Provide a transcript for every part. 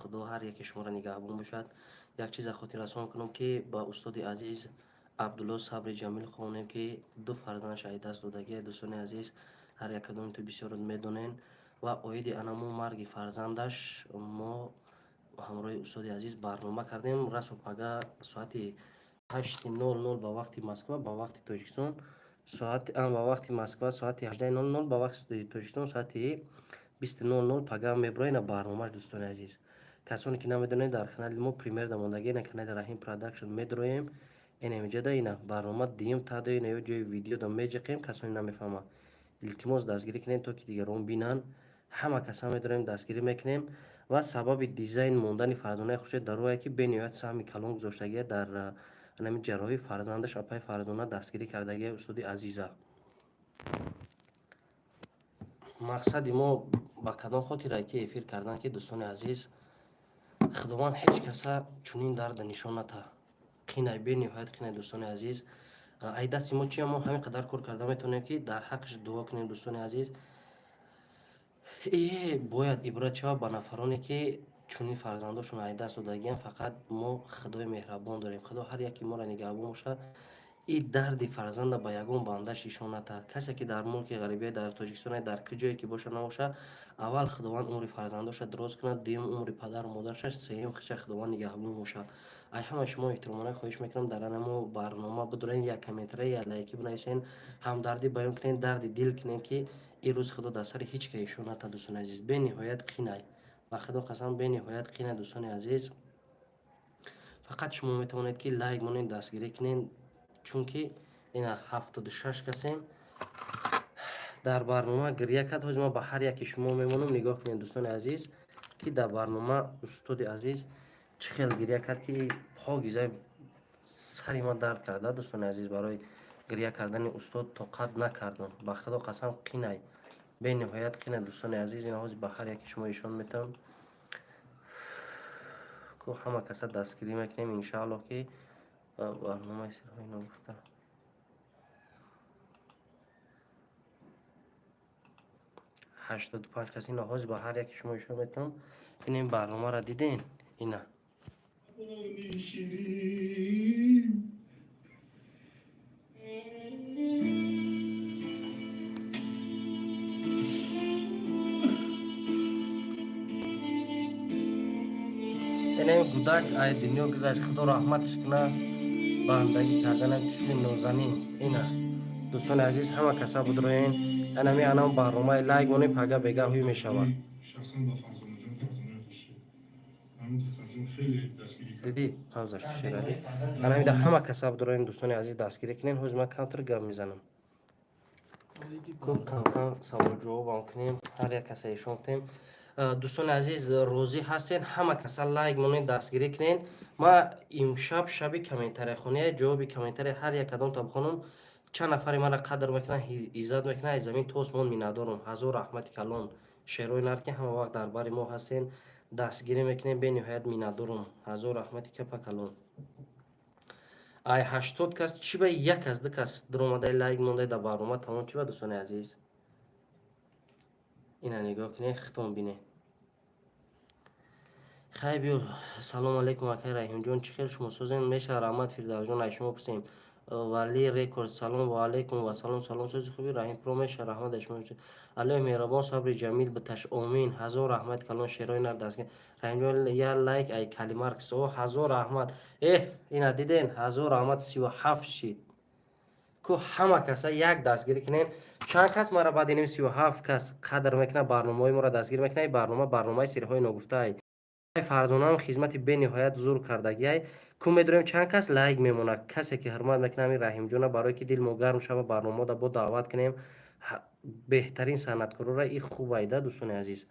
خدا هر یک شما را نگهبان باشد. یک چیز خاطر رسان کنم که با استاد عزیز عبدالله صبر جمیل خانم که دو فرزندش از دست دادگی. دوستان عزیز هر یک کدام تو بسیار میدونین و اوید انمو مرگ فرزندش ما همراه استاد عزیز برنامه کردیم. رسم پگا ساعت 8:00 با وقت مسکو با وقت تاجیکستان با وقت مسکو ساعت 18:00 با وقت تاجیکستان ساعت 20:00 پگاه میبرین برنامه. دوستان عزیز کسانی که نمیدونید در کانال ما پریمیر داموندگی نه کانال رحیم پروداکشن میدرویم این اینجا دا اینا برنامه دیم تا دا اینا جای ویدیو دا میجقیم. کسانی نمیفهمه التماس دستگیری کنین تا که دیگران بینن. همه کسا میداریم دستگیری میکنیم و سبب دیزاین موندن فرزانه خوش در روی که به نهایت سهمی کلان گذاشتگی در نمی جراحی فرزندش اپای فرزانه دستگیری کردگی استاد عزیزه. مقصد ما با کدام خاطر که افیر کردن که دوستان عزیز خداوند هیچ کسا چنین درد نشان نده. قینای به نهایت قینای دوستان عزیز ای دست ما چی ما همین قدر کار کرده میتونیم که در حقش دعا کنیم. دوستان عزیز ای باید عبرت شود با نفرانی که چنین فرزنداشون ای دست دادگی. فقط ما خدای مهربان داریم. خدا هر یکی ما را نگهبان باشه. این درد فرزند با یگان بندش ایشان نتا. کسی که در ملک غریبه در تاجیکستان در که جایی که باشه نباشه اول خداوند عمر فرزنداش دراز کنه، دوم عمر پدر و مادرش، سوم خداوند نگهبان باشه. ای همه شما احترامانه خواهش میکنم در انمو برنامه بدرین یک کامنتری یا لایکی بنویسین، همدردی بیان کنین، درد دل کنین که این روز خدا در سر هیچ که ایشان نتا. دوستان عزیز به نهایت قینای و خدا قسم به نهایت قینای. دوستان عزیز فقط شما میتونید که لایک مونین دستگیری کنین چون که اینا 76 کسیم در برنامه گریه کرد. ما با هر یک شما میمونم نگاه کنین دوستان عزیز که در برنامه استاد عزیز چه خیل گریه کرد که پا گیزای سری ما درد کرده. دوستان عزیز برای گریه کردن استاد طاقت نکردم. با خدا قسم قینای به نهایت قینای. دوستان عزیز اینا با هر یک شما ایشان میتونم که همه کسا دستگیری میکنیم انشاءالله که برنامه سرهای نگفته 85 کسی نهاز با هر یک شما ایشون میتونم این برنامه را دیدین اینا این گودک ای دنیا گذاشت خدا رحمتش کنه بندگی کردن طفل نوزنین اینا. دوستان عزیز همه کسا بدروین انمی انام برنامه لایک مونی پگه بگه هوی میشود. شخصا با فرزانه جان فرزانه خوشه همین دختر جان خیلی دستگیری کرد دیدی حوزش شیرادی انمی ده همه کسا بدروین دوستان عزیز دستگیری کنین. حوز من کانتر گم میزنم کم کم سوال جواب کنیم هر یک کسا ایشون تیم. دوستان عزیز روزی هستین همه کسا لایک مونین دستگیری کنین. ما امشب شبی کامنتری خونی جواب کامنتری هر یک کدام تا بخونم. چند نفری من را قدر میکنه عزت میکنه از زمین توست من میندارم. هزار رحمت کلان شیروی نر که همه وقت دربار ما هستین دستگیری میکنین به نهایت میندارم. هزار رحمت کپ کلان ای 80 کس چی به یک از دو کس در اومده لایک مونده در برنامه تمام چی به دوستان عزیز اینا نگاه کنین ختم بینه خیلی بیو. سلام علیکم اکای رحیم جون چی خیر شما سوزین میشه رحمت فیردوس جون ای شما پسیم ولی ریکورد سلام و علیکم و سلام سلام سوزی خوبی رحیم پرو میشه رحمت شما علی مهربان صبر جمیل به تش امین هزار رحمت کلان شیرای نر دست رحیم جون یا لایک ای کلمه رکسو هزار رحمت اینا دیدین هزار رحمت 37 شید کو همه کسا یک دستگیری کنین. چند کس مرا بعد این 37 کس قدر میکنه برنامه ما را دستگیر میکنه. برنامه سریهای نگفته ای فرزانه هم خدمت به نهایت زور کردگی ای کو میدونیم چند کس لایک میمونه. کسی که حرمت میکنه همین رحیم جون برای که دل مو گرم شوه برنامه دا با دعوت کنیم بهترین صنعتکارا را این خوب ایده. دوستان عزیز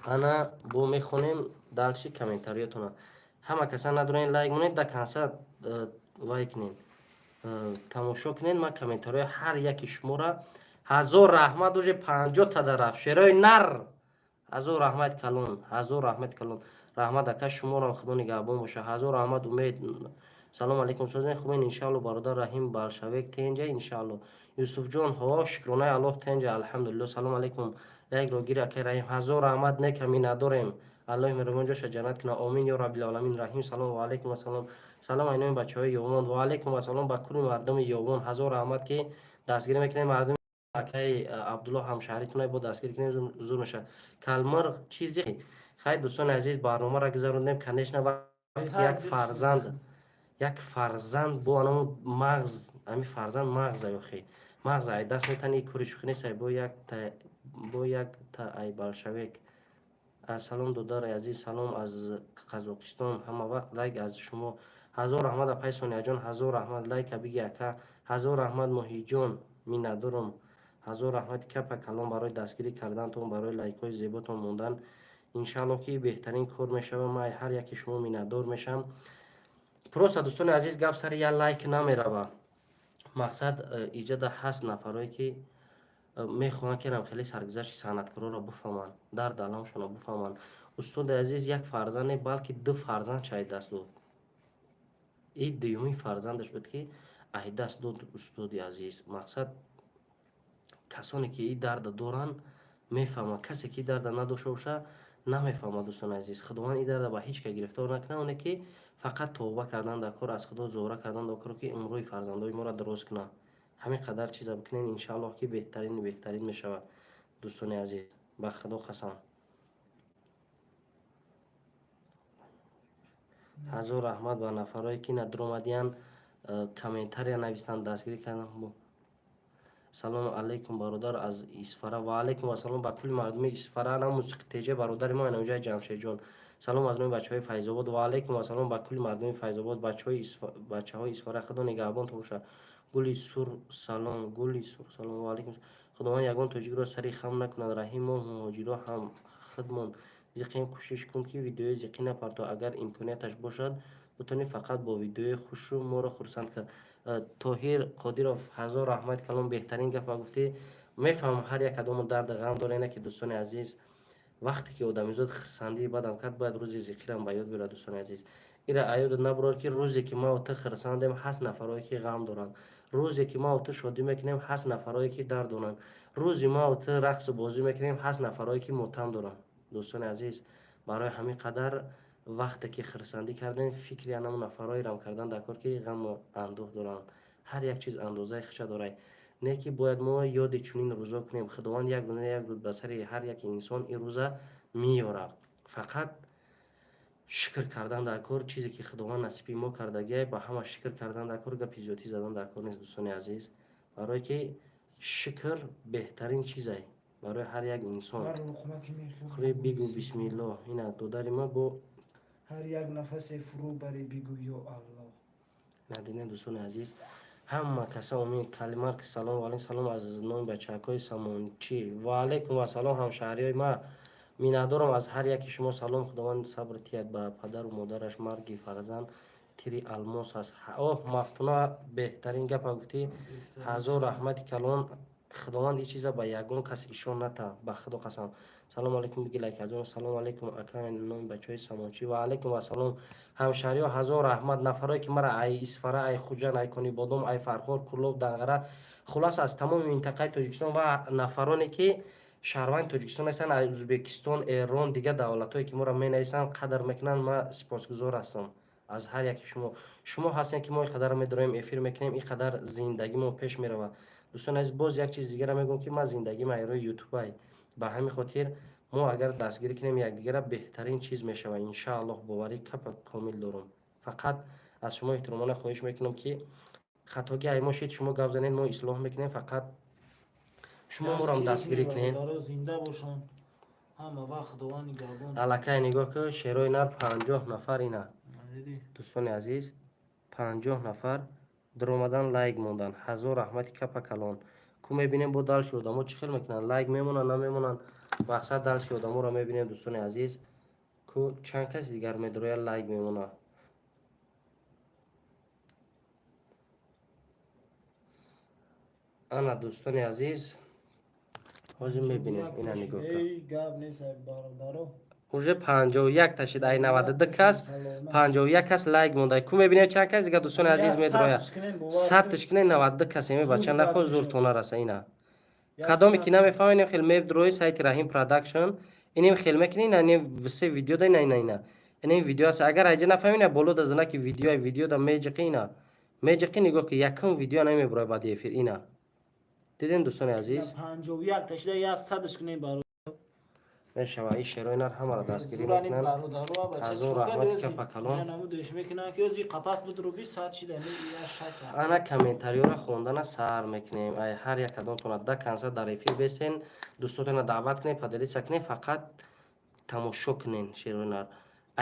انا بو میخونیم دالشی کامنتاریاتون همه کسا ندارین لایک مونید دا کنسا وای کنین تماشا کنین. ما کامنتاری هر یکی شما را هزار رحمت دوژه 50 تا درف شیرای نر هزار رحمت کلون هزار رحمت کلون رحمت اکا شما را خدا نگهبان باشه. هزار رحمت امید салом алейкум созен хубин иншалло бародар раҳим балшавек тенҷа иншалло юсуфҷон ҳо шукронаи аллоҳ тенҷа алҳамдулилло салом алейкум лайкро гир акай раҳим ҳазор раҳмат нека минадорем аллоҳи меҳрубон ҷоша ҷаннат кина омин ё раббил оламин раҳим салом ва алейкум ассалом салом айноми бачаҳои ёвон ва алейкум ассалом ба кулли мардуми ёвон ҳазор раҳмат ки дастгирӣ мекунем мардуми акай абдулло ҳамшаҳритунай бо дастгирӣ кунем зур меша калмирғ чизи хай дӯстони азиз барномаро гузарондем конечно вақте як фарзанд бо анаму мағз ами фарзанд мағз аёхи мағз ай даст метани кури шухи несай бо як та ай балшавек салом додари азиз салом аз қазоқистон ҳама вақт лайк аз шумо ҳазор раҳмат апай соняҷон ҳазор раҳмат лайка биги ака ҳазор раҳмат моҳиҷон миннадорам ҳазор раҳмати капа калон барои дастгирӣ кардантон барои лайкҳои зеботон мондан иншалло ки беҳтарин кор мешавам ман ҳар яки шумо миннатдор мешавам просто дӯстони азиз гап сари як лайк намерава мақсад иҷода ҳаст нафарое ки мехоҳанд керам хеле саргузашти санъаткорро буфаҳманд дард аламшонро буфаҳманд устоди азиз як фарзанд не балки ду фарзанд чай даст дод ин дуюмин фарзандаш буд ки ай даст дод устоди азиз мақсад касоне ки ин дарда доранд мефаҳманд касе ки ин дарда надошта боша намефаҳмад дӯстони азиз худованд ин дарда ба ҳеҷ ка гирифтор накунад оне ки фақат товба кардан дар кор аз худо зора кардан дар коро ки умрӯи фарзандои моро дароз кунад ҳамин қадар чиза бикунем иншаллоҳ ки беҳтарини беҳтарин мешавад дӯстони азиз ба худо қасам ҳазор раҳмат ба нафарое ки надромадиян комментария навистанд дастгирӣ кардан салом алейкум бародар аз исфара ва алейкум ассалом ба кулли мардуми исфара на мусиқи теҷа бародари мо инаҷои ҷамшедҷон салом аз номи бачаҳои файзобод ва алейкум ассалом ба кулли мардуми файзобод бачаҳои исфара худо нигаҳбонтон бошад гули сур салом ва алейкум худованд ягон тоҷикро сари хам накунад раҳим мо муҳоҷиро ҳам хидмон зиқем кӯшиш кун ки видеои зиқӣ напарто агар имконияташ бошад бутонӣ фақат бо видеои хушу моро хурсанд кунад тоҳир қодиров ҳазор раҳмат калом беҳтарин гапа гуфтӣ мефаҳмам ҳар як кадому дарда ғам дорена ки дӯстони азиз вақте ки одамизод хирсандии бадам кард бояд рӯзи зиқирам ба ёд биёрад дӯстони азиз ира аёдат набурор ки рӯзе ки ма ту хирсандем ҳаст нафарое ки ғам доранд рӯзе ки ма ту шодӣ мекунем ҳаст нафарое ки дард доранд рӯзи ма ту рақсу бозӣ мекунем ҳаст нафарое ки мотам доранд дӯстони азиз барои ҳамин қадар вақте ки хирсандӣ кардем фикри анаму нафароирам кардан дар кор ки ғаму андӯҳ доранд ҳар як чиз андозаи хиша дорад не ки бояд мо ёди чунин рӯзо кунем худованд як дуна як дуд ба сари ҳар як инсон ин рӯза меёрад фақат шукр кардан дар кор чизе ки худованд насиби мо кардагиай ба ҳама шукр кардан дар кор гапи зиёдӣ задан дар кор нест дӯстони азиз барое ки шукр беҳтарин чизай барои ҳар як инсон хӯре бигӯ бисмиллоҳ ина додари ма бо ҳар як нафасе фурӯ барӣ бигӯ ё аллоҳ надине дӯстони азиз ҳама каса умин калимар ки салом алейкум салом аз номи бачакои самончӣ ва алейкум ассалом ҳамшаҳриҳои ма миннатдорам аз ҳар яки шумо салом худованд сабр тиҳад ба падару модараш марги фарзанд тири алмос аст мафтуна беҳтарин гапа гуфтӣ ҳазор раҳмати калон худованд ин чиза ба ягон кас ишон натавад ба худо қасам салом алейкум биги лайкаҷон салом алейкум акай номи бачаҳои самончӣ ва алейкум ассалом ҳамшаҳриҳо ҳазор раҳмат нафароe ки мара ай исфара ай хуҷанд ай конибодом ай фархор кӯлоб дангара хулос аз тамоми минтақаи тоҷикистон ва нафароне ки шаҳрванди тоҷикистон ҳастанд аз ӯзбекистон эрон дигар давлатҳое ки моро менависанд қадр мекунанд ман сипосгузор ҳастам аз ҳар яки шумо ҳастем ки мо ин қадар медороем эфир мекунем ин қадар зиндагимон пеш меравад дӯстони азиз боз як чиз дигара мегӯям ки ман зиндагим айрои ютубай ба ҳамин хотир мо агар дастгирӣ кунем якдигара беҳтарин чиз мешавад иншааллоҳ боварӣ капа комил дорам фақат аз шумо эҳтиромона хоҳиш мекунам ки хатоги ай мо шид шумо гап занед мо ислоҳ мекунем фақат шумо морам дастгирӣ кунед аллакай нигоҳ ку шерои нар 50 нафар ина дӯстони азиз 50 нафар даромадан лайк монданд ҳазор раҳмати капа калон ку мебинем бо далши одамо чӣ хел мекунанд лайк мемонанд намемонанд мақсад далши одаморо мебинем дӯстони азиз ку чанд каси дигар медорояд лайк мемонад ана дӯстони азиз ҳозир мебинем ина нигоҳ кун уже 51 ташид ай 92 кас 51 кас лайк монда ку мебинед чанд кас дига дӯстони азиз медроя 100 тишкинен 92 кас еми бача нахо зуртона раса ина кадоме ки намефаҳмем хел мебдрои сайти раҳим продакшн инем хел мекини ина не висе видео да ина ина ина инем видео аст агар айҷа нафаҳмина боло да зина ки видео да меҷиқи ина меҷиқи нигоҳ ки якум видео намеброи баъди эфир ина дидем дӯстони азиз 51 ташида я 100 тишкинен баро мешава ин шерои нар ҳамаро дастгирӣ мекунанд ҳазор раҳмати капакалон ана комментариёро хондана сар мекунем ай ҳар як кадомтона да консерт дар эфир бесен дӯстотона даъват кунем падалиса кунем фақат тамошо кунен шерои нар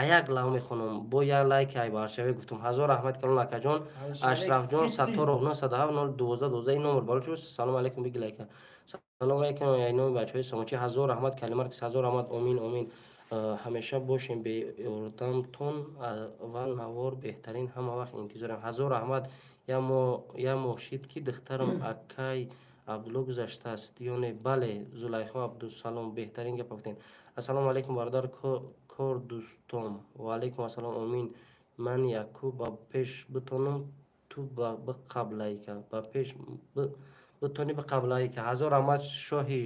аяк лав мехонам бо як лайки ай баршавӣ гуфтум ҳазор раҳмати калон акаҷон ашрафҷон сатторов 907 12 ин номер боло чуст салом алейкум биги лайка салом алейкум ай номи бачаҳои самочи ҳазор раҳмат калимар ҳазор раҳмат омин омин ҳамеша бошем беёрдамтон ва навор беҳтарин ҳама вақт интизорем ҳазор раҳмат я мошид ки духтарам акай абдулло гузаштааст ё не бале зулайхо абдусалом беҳтарин гап гуфтем ассалому алейкум бародар кор дӯстом ва алейкум ассалом омин ман яку ба пеш битонам ту биқаблайка ба пеш битони биқаблайка ҳазор раҳмат шоҳи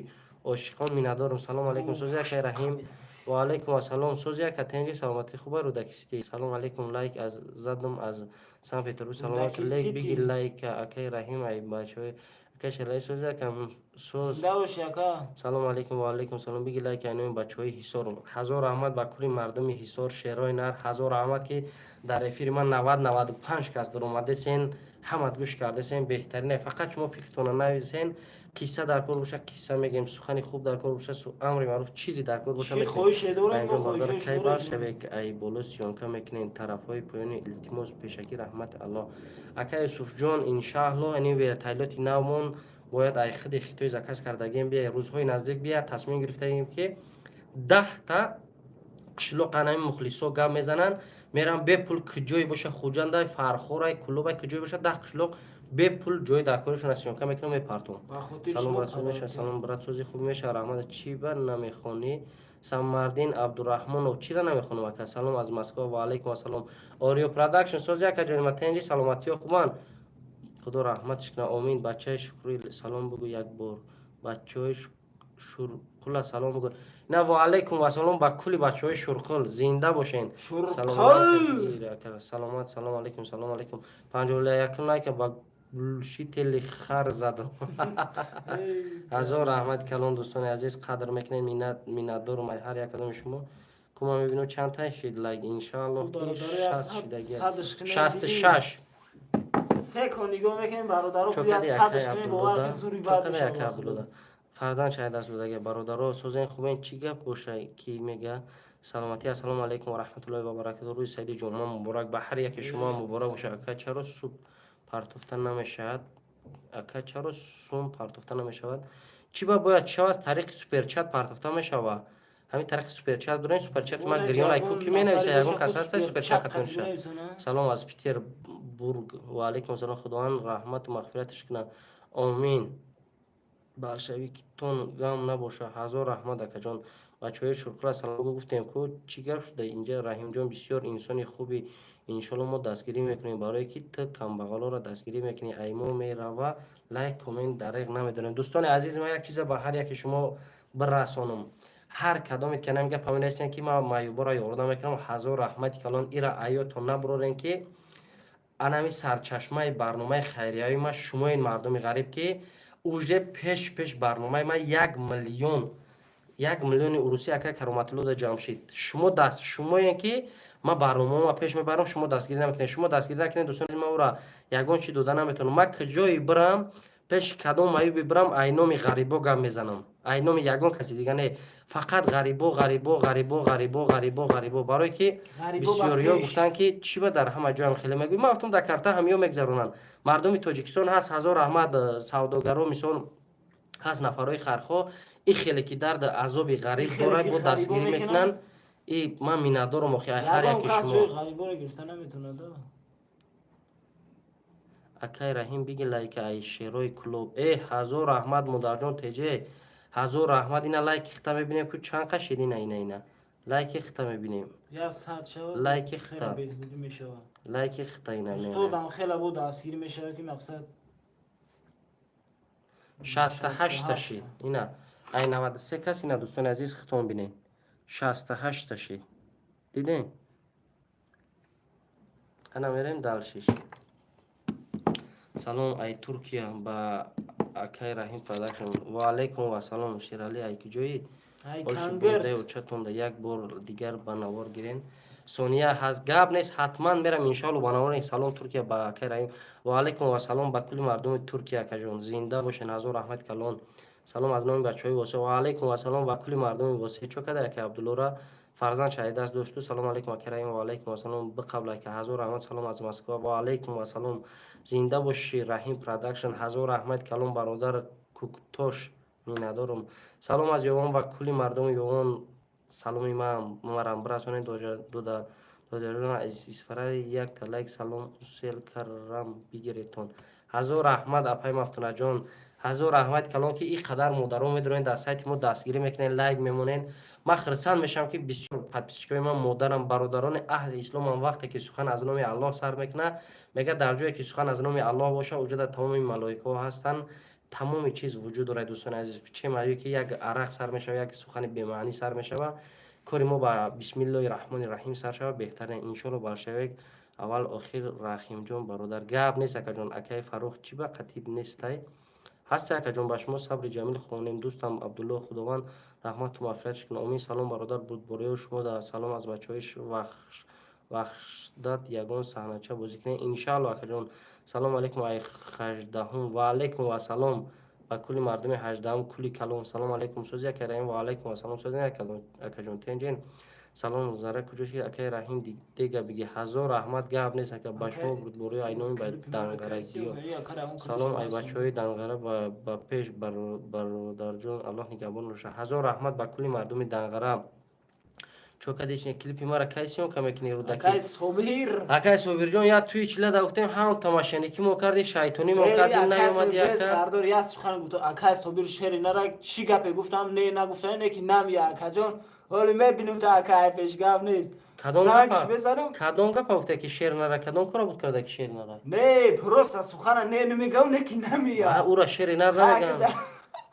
ошиқон миннатдорам салом алейкум сози акай раҳим ва алейкум ассалом сози ака тенҷи саломатӣ хуба рӯдакисти салом алейкум лайк аз задам аз санкт петербург салом лайк биги лайка акай раҳим ай бачаҳои акай сози ака соз салом алейкум ва алейкум салом биги лайк ай номи бачаҳои ҳисор ҳазор раҳмат ба кули мардуми ҳисор шерои нар ҳазор раҳмат ки дар эфири ман 90-95 кас дуромадесен ҳамат гӯш кардесен беҳтарин фақат шумо фикртона нависен қисса дар кор боша қисса мегем сухани хуб дар кор боша амри маъруф чизи дар кор боша кай баршавек ай боло сиёнка мекунен тарафҳои поёни илтимос пешакӣ раҳмати алло акай юсуфҷон иншаалло инин вертайлоти навмон бояд ай хиди хитои заказ кардагем бия рӯзҳои наздик бия тасмим гирифтагем ки 10 та қишлоқ анами мухлисо гап мезананд мерам бепул киҷое боша хуҷандай фархорай кулобай киҷое боша 10 қишлоқ бепул ҷои дар коришона сиёнка мекунам мепартом салом братсоз меша салом братсози хуб меша раҳмат чӣ ба намехонӣ саммардин абдураҳмонов чира намехонам ака салом аз москва ва алейкум ассалом орио продакшн сози ака ҷонима тенҷи саломатиё хубан худо раҳматиш кунад омин бачаи шукри салом бигӯ як бор бачаҳои шурқула салом бигӯ на ва алейкум ассалом ба кули бачаҳои шурқул зинда бошен саломат салом алейкум салом алейкум 51 лайка ба гулшители хар задам ҳазор раҳмати калон дӯстони азиз қадр мекунем миннатдорум ай ҳар як кадоми шумо кума мебинам чанд та шид лайк иншааллоҳ ки 60 шидаги 66 секунд нигоҳ мекунем бародаро гӯя 100 тишкинен боварки зури бад мешавад фарзанд шаҳид асудаги бародаро созен хубен чӣ гап боша ки мега саломатӣ ассалому алейкум ва раҳматуллоҳи ва баракату рӯзи сайди ҷумъа муборак ба ҳар яки шумо муборак боша ака чаро суб партофта намешавад ака чаро сум партофта намешавад чӣ ба бояд шавад тариқи суперчат партофта мешавад ҳамин тариқи суперчат бурен суперчати ма гирён айку ки менависа ягон кас ҳаста суперчат катон шавад салом аз петербург ва алейкум ассалом худованд раҳмату мағфираташ кунад омин баршавӣ ки тон гам набоша ҳазор раҳмат акаҷон бачаҳои шурқура салом гуфтем ку чӣ гап шуда инҷа раҳимҷон бисёр инсони хуби иншоалло мо дастгирӣ мекунем барое ки ту камбағалоро дастгирӣ мекунӣ ай мо мерава лайк комент дариқ намедонем дӯстони азиз ман як чиза ба ҳар яки шумо бирасонам ҳар кадомет ки намига паминастен ки ман маъюборо ёрдам мекунам ҳазор раҳмати калон ира айётон набурорен ки анами сарчашмаи барномаи хайрияи ма шумоин мардуми ғариб ки уже пеш барномаи ма 1 миллиони урусӣ ака кароматулло ҷамшид шумоен ки ма барномаама пеш мебарам шумо дастгирӣ намекунед шумо дастгирӣ накунед дӯстони ма ура ягон чи дода наметавонам ма киҷое бирам пеши кадом маъюбе бирам ай номи ғарибо гап мезанам ай номи ягон каси дига не фақат ғарибо барое ки бисёриё гуфтанд ки чӣ ба дар ҳама ҷоям хеле мегӯй ма гуфтам дар карта ҳамиё мегзаронанд мардуми тоҷикистон ҳаст ҳазор раҳмат савдогаро мисол ҳаст нафарҳои хархо и хеле ки дард азоби ғариб дорад бо дастгирӣ мекунанд и ман миннатдорам охи ай ҳар яки шумо акай раҳим биги лайка ай шерои кулоб ҳазор раҳмат модарҷон теҷе ҳазор раҳмат ина лайк хита мебинем ку чанд қашид ина لایک خطا میبینیم. یا ساعت شود لایک خیلی خطا. بهبودی میشود. لایک خطا اینا میاد. استادم خیلی بود دستگیر میشه که مقصد 68 تاشی اینا ای 93 کس اینا دوستان عزیز خطون بینین 68 تاشی دیدین انا میریم دالشیش. سلام ای ترکیه با اکای رحیم پروداکشن و علیکم و سلام شیرالی ای کجایی ای برده کنگرد و چتون یک بار دیگر بنوار گیرین سونیا هست گاب نیست حتما میرم انشالله بنوار سلام ترکیه با اکای رحیم و علیکم و سلام با کل مردم ترکیه کجون زنده باشین حضور رحمت کلون سلام از نام بچهای واسه و علیکم و سلام با کل مردم واسه چو کده که عبدالله را فرزند شهید است دوستو سلام علیکم کریم و علیکم و سلام بقبل که حضور رحمت سلام از مسکو و علیکم و سلام زنده باشی رحیم پروداکشن حضور رحمت کلون برادر کوکتوش می ندارم سلام از یوان و کلی مردم یوان سلامی من مرم برسونید دو جان از اسفرار یک تلایک سلام سیل کرم بگیریتون حضور احمد اپای مفتونه جان حضور احمد کلان که این قدر مادران میدونین در سایت ما دستگیری میکنین لایک میمونین من خرسان میشم که بسیار پادپیسچکای من مادرم برادران اهل اسلام هم وقتی که سخن از نام الله سر میکنه میگه در جایی که سخن از نام الله باشه وجود تمام ملائکه ها هستن تمام چیز وجود داره دوستان عزیز چه معنی که یک عرق سر میشه یک سخن بی معنی سر میشه کاری ما با بسم الله الرحمن الرحیم سر شود بهتره ان شاء الله برشوی اول آخر رحیم جان برادر گاب نیست که جان اکای فروخ چی با خطیب نیستی هست که جان با شما صبر جمیل خونیم دوستم عبدالله خداوند رحمت و مغفرتش کنه امین سلام برادر بود برای شما در سلام از بچه‌هایش وحدت یگان صحنه‌چه بازی کنه ان شاء الله که جان سلام علیکم ای خجدهم و علیکم و سلام و کلی مردم 18 کلی کلام سلام علیکم سوزی کریم و علیکم و سلام سوزی کلام اکجون تنجین سلام زاره کجوشی اکی رحیم دیگه بگی هزار رحمت گاب نیست که باشو بود بروی اینوی با دنگرگیو سلام ای بچهای دنگره با پیش برادر جون الله نگهبان روشه هزار رحمت با کلی مردم دنگره چون کدیش کلیپی ما را کیسیون که میکنی رو دکی اکای صبیر جان یا توی چله داختیم هم تماشانی که ما کردی شیطانی ما کردی نیومد یا سردار یا سخن گفت اکای صبیر شعر نرا چی گپی گفتم نه نگفتم نه که نم یا اکا جان ولی میبینیم تا اکای پیش گپ نیست کدوم گپ گفته که شعر نرا کدوم کارا بود کرده که شعر نرا نه پروست سخن نه نمیگم نه که نمیا او را شعر نرا نمیگم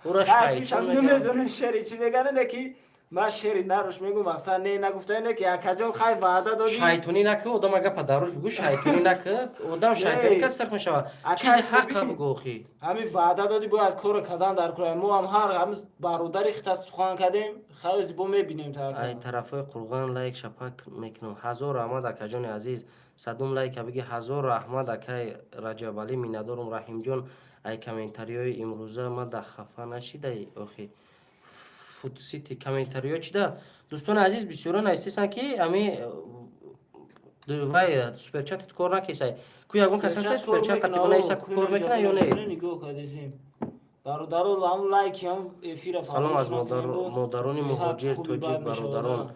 او را شیطان میگم نمیدونه شعر چی میگن نه که ما شعری نروش میگم اصلا نه نگفته اینه که اکجان خای وعده دادی شیطانی نکه آدم اگه پدروش بگو شیطانی نکه آدم شیطانی که سرخ میشه چیزی حق بگو خی همین وعده دادی باید کار کردن در کار ما هم هر همین برادری خط سخن کردیم خیلی زیبا میبینیم تا ای طرفای قرغان لایک شپک میکنم هزار رحمت اکجان عزیز صدوم لایک بگی هزار رحمت اکای رجب علی میندارم رحیم جان ای کامنتاریای امروزه ما در خفه نشیده اخی فوت سیتی کامنتاریو چی ده دوستان عزیز بسیار نایستیسن که امی وای سوپر چت کار نکیسای کو یگون کسان سوپر چت قطعا نیست کار میکنه یا نه نگاه کردیم برادران هم لایک هم افیر سلام از مادران مهاجر توجیک برادران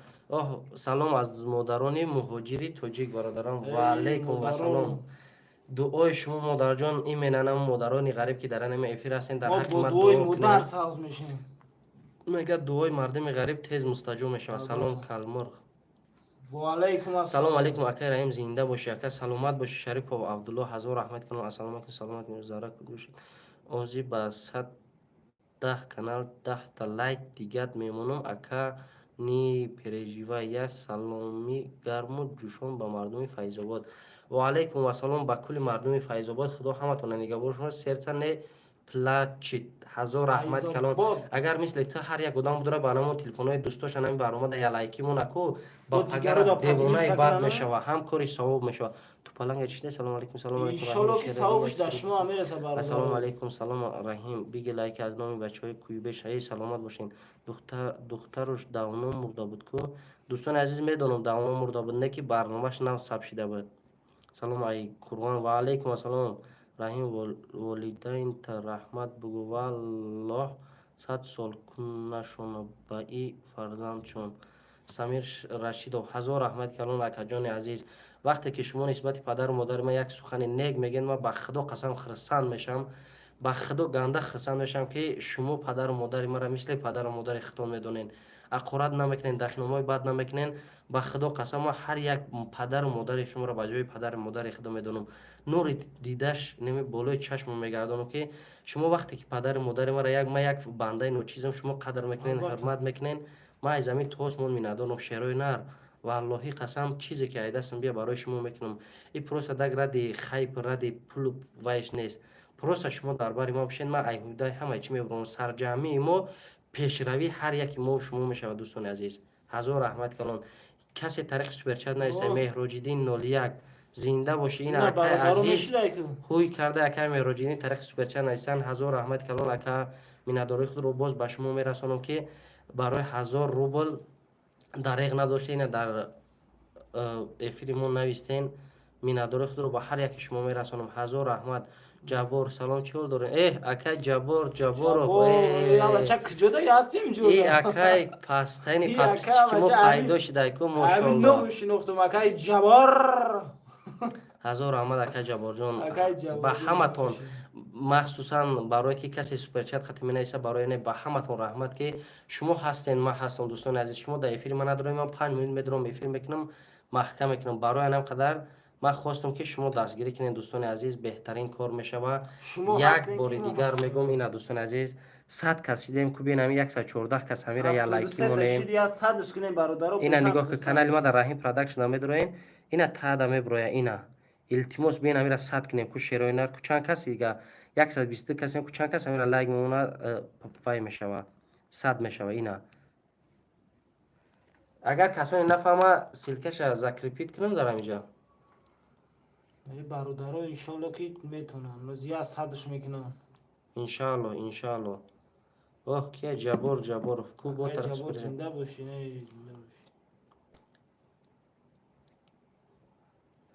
سلام از مادران مهاجری توجیک برادران و علیکم و سلام دعای شما مادر جان این مننم مادران غریب که در انم افیر هستین در حق ما دعای مادر ساز میشیم میگه دعای مردم غریب تیز مستجاب میشه سلام کلمرغ و علیکم سلام علیکم اکای رحیم زنده باشی اکای سلامت باشی شریف و عبدالله حضور رحمت کنم السلام علیکم سلامت میزاره کدوش اوزی با 110 کانال 10 تا لایک دیگه میمونم اکا نی پرژیوا یا سلامی گرم و جوشون با مردم فیض آباد و علیکم و سلام با کل مردم فیض آباد خدا همتون نگهدار شما سرچن پلاچیت هزار رحمت کلان اگر مثل تو هر یک کدام بدره برنامه تلفن های دوستاش همین برنامه در لایکی مون نکو با پگر دیوانه بعد میشه و هم کاری ثواب میشه تو پلنگ چیه سلام علیکم سلام علیکم ان شاء الله که ثوابش در شما میرسه برادر سلام علیکم سلام رحیم بیگ لایک از نام بچهای کویبش های سلامت باشین دخترش داونو مرده بود کو دوستان عزیز میدونم داونو مرده بود نه که برنامه‌اش نو ثبت شده بود سلام ای قربان و علیکم سلام رحیم والدین تا رحمت بگو والله 100 سال کنشون با ای فرزند چون سمیر رشید و هزار رحمت کلون اکا جان عزیز وقتی که شما نسبت پدر و مادر ما یک سخن نیک میگین ما با خدا قسم خرسان میشم با خدا گنده خرسان میشم که شما پدر و مادر ما را مثل پدر و مادر خودتون میدونین حقارت نمیکنین، دشنامای بد نمیکنین. به خدا قسم ما هر یک پدر و مادر شما را به جای پدر و مادر خدا میدونم. نور دیدش نمی بالای چشم میگردانم که شما وقتی که پدر و مادر ما را ما یک بنده نو چیزم شما قدر میکنین، حرمت میکنین. ما از زمین توس مون میندانم شیرای نر والله قسم چیزی که ایدستم بیا برای شما میکنم. این پروسه دگ ردی خیپ ردی پول وایش نیست. پروسه شما درباره ما بشین، ما ایهودای همه چی میبرم سرجمی ما پیشروی هر یک ما شما میشود دوستان عزیز. هزار رحمت کلان. کسی طریق سوپرچت نیست. مهراجدین 01 زنده باشه. این اکای عزیز خوی کرده اکای مهراجدین طریق سوپرچت نیستن. هزار رحمت کلان اکا مینداری خود رو باز به شما میرسانم که برای 1000 روبل دریغ نداشتین در افریمون نویستین. مینداری خود رو با هر یک شما میرسانم. هزار رحمت. جبار سلام چول داره. اکای جبار چک جدا هستیم جدا. ای اکای پاستین پاپسی که ما پیدا شده کو ماشاءالله. همین نمیشناختم اکای جبار. هزار رحمت اکای جبار جان. با همتون مخصوصا برای که کسی سوپر چت خط مینویسه برای نه با همتون رحمت که شما هستین ما هستم دوستان عزیز. شما در افیر من ندارم، من 5 میلیون میدارم افیر میکنم محکم میکنم. برای انم قدر من خواستم که شما دستگیری کنین دوستان عزیز. بهترین کار میشه و یک بار دیگر میگم اینا دوستان عزیز 100 کس دیدیم که ببینم 114 کس همین را یا لایکی مونیم. اینا نگاه که کانال ما در رحیم پروداکشن میدارین. اینا تا دم میبرویا اینا التماس بین همین را 100 کنیم که شیرای نر کو چند کسی دیگه 120 کسی کو چند کس همین را لایک میمونه پای میشوه 100 میشوه. اینا اگر کسانی نفهمه سیلکش ذکر ریپیت کنم در اینجا. ای برادرها انشالله که میتونن نزیه از حدش میکنن انشالله. اوه که جبار کو با طرف جبار زنده باشی. نه زنده باشی.